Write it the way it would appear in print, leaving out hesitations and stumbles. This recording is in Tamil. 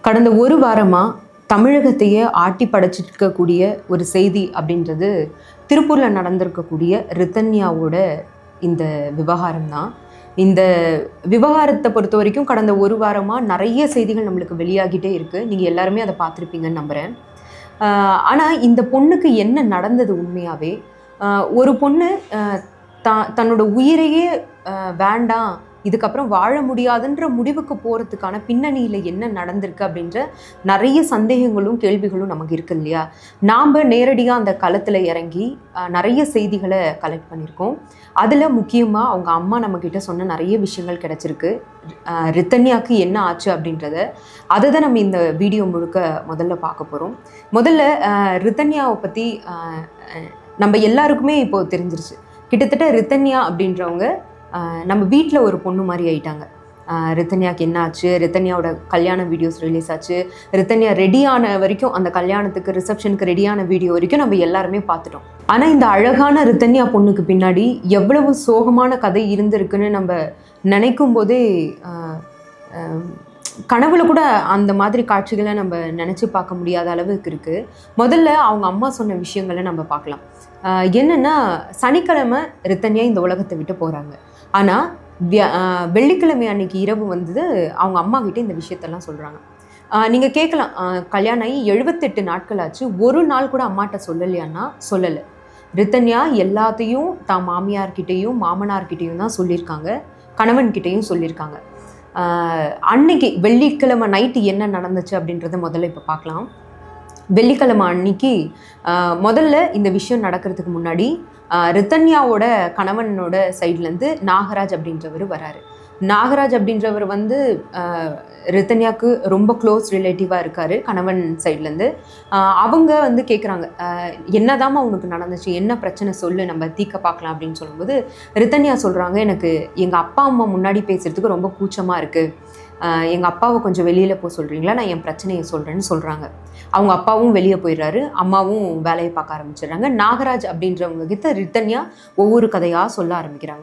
கடந்த ஒரு வாரமாக தமிழகத்தையே ஆட்டி படைச்சிருக்கக்கூடிய ஒரு செய்தி அப்படின்றது திருப்பூரில் நடந்திருக்கக்கூடிய ரித்தன்யாவோட இந்த விவகாரம் தான். இந்த விவகாரத்தை பொறுத்த வரைக்கும் கடந்த ஒரு வாரமாக நிறைய செய்திகள் நம்மளுக்கு வெளியாகிட்டே இருக்குது. நீங்கள் எல்லாருமே அதை பார்த்துருப்பீங்கன்னு நம்புகிறேன். ஆனால் இந்த பொண்ணுக்கு என்ன நடந்தது உண்மையாகவே? ஒரு பொண்ணு தன்னோட உயிரையே வேண்டாம், இதுக்கப்புறம் வாழ முடியாதுன்ற முடிவுக்கு போகிறதுக்கான பின்னணியில் என்ன நடந்திருக்கு அப்படின்ற நிறைய சந்தேகங்களும் கேள்விகளும் நமக்கு இருக்கு இல்லையா? நாம் நேரடியாக அந்த களத்தில் இறங்கி நிறைய செய்திகளை கலெக்ட் பண்ணியிருக்கோம். அதில் முக்கியமாக அவங்க அம்மா நம்மக்கிட்ட சொன்ன நிறைய விஷயங்கள் கிடச்சிருக்கு. ரித்தன்யாவுக்கு என்ன ஆச்சு அப்படின்றத அதை தான் நம்ம இந்த வீடியோ முழுக்க முதல்ல பார்க்க போகிறோம். முதல்ல ரித்தன்யாவை பற்றி நம்ம எல்லாருக்குமே இப்போது தெரிஞ்சிருச்சு. கிட்டத்தட்ட ரித்தன்யா அப்படின்றவங்க நம்ம வீட்டில் ஒரு பொண்ணு மாதிரி ஆயிட்டாங்க. ரித்தன்யாவுக்கு என்ன ஆச்சு, ரித்தன்யாவோட கல்யாண வீடியோஸ் ரிலீஸ் ஆச்சு, ரித்தன்யா ரெடியான வரைக்கும், அந்த கல்யாணத்துக்கு ரிசப்ஷனுக்கு ரெடியான வீடியோ வரைக்கும் நம்ம எல்லாருமே பார்த்துட்டோம். ஆனால் இந்த அழகான ரித்தன்யா பொண்ணுக்கு பின்னாடி எவ்வளவு சோகமான கதை இருந்திருக்குன்னு நம்ம நினைக்கும் போதே கனவுல கூட அந்த மாதிரி காட்சிகளை நம்ம நினச்சி பார்க்க முடியாத அளவுக்கு இருக்குது. முதல்ல அவங்க அம்மா சொன்ன விஷயங்களை நம்ம பார்க்கலாம். என்னென்னா, சனிக்கிழமை ரித்தன்யா இந்த உலகத்தை விட்டு போகிறாங்க. ஆனால் வெள்ளிக்கிழமை அன்னைக்கு இரவு வந்தது அவங்க அம்மா கிட்ட இந்த விஷயத்தெல்லாம் சொல்கிறாங்க. நீங்கள் கேட்கலாம், கல்யாணம் ஆகி 78 நாட்கள் ஆச்சு, ஒரு நாள் கூட அம்மாட்ட சொல்லலையான்னா சொல்லலை. ரித்தன்யா எல்லாத்தையும் தான் மாமியார்கிட்டையும் மாமனார்கிட்டையும் தான் சொல்லியிருக்காங்க, கணவன்கிட்டையும் சொல்லியிருக்காங்க. அன்னைக்கு வெள்ளிக்கிழமை நைட்டு என்ன நடந்துச்சு அப்படின்றத முதல்ல இப்போ பார்க்கலாம். வெள்ளிக்கிழமை அன்னைக்கு முதல்ல இந்த விஷயம் நடக்கிறதுக்கு முன்னாடி ரித்தன்யாவோட கணவனோட சைட்லேருந்து நாகராஜ் அப்படின்றவர் வராரு. நாகராஜ் அப்படின்றவர் வந்து ரித்தன்யாவுக்கு ரொம்ப க்ளோஸ் ரிலேட்டிவாக இருக்கார் கணவன் சைட்லேருந்து. அவங்க வந்து கேட்குறாங்க, என்னதாம்மா உனக்கு நடந்துச்சு, என்ன பிரச்சனை சொல்லு, நம்ம தீர்க்க பார்க்கலாம் அப்படின்னு சொல்லும்போது ரித்தன்யா சொல்கிறாங்க, எனக்கு எங்கள் அப்பா அம்மா முன்னாடி பேசுகிறதுக்கு ரொம்ப கூச்சமாக இருக்குது, எங்கள் அப்பாவை கொஞ்சம் வெளியில் போக சொல்கிறீங்களா, நான் என் பிரச்சனையை சொல்கிறேன்னு சொல்கிறாங்க. அவங்க அப்பாவும் வெளியே போயிடுறாரு, அம்மாவும் வேலையை பார்க்க ஆரம்பிச்சிடுறாங்க. நாகராஜ் அப்படின்றவங்க கிட்ட ரித்தன்யா ஒவ்வொரு கதையாக சொல்ல ஆரம்பிக்கிறாங்க.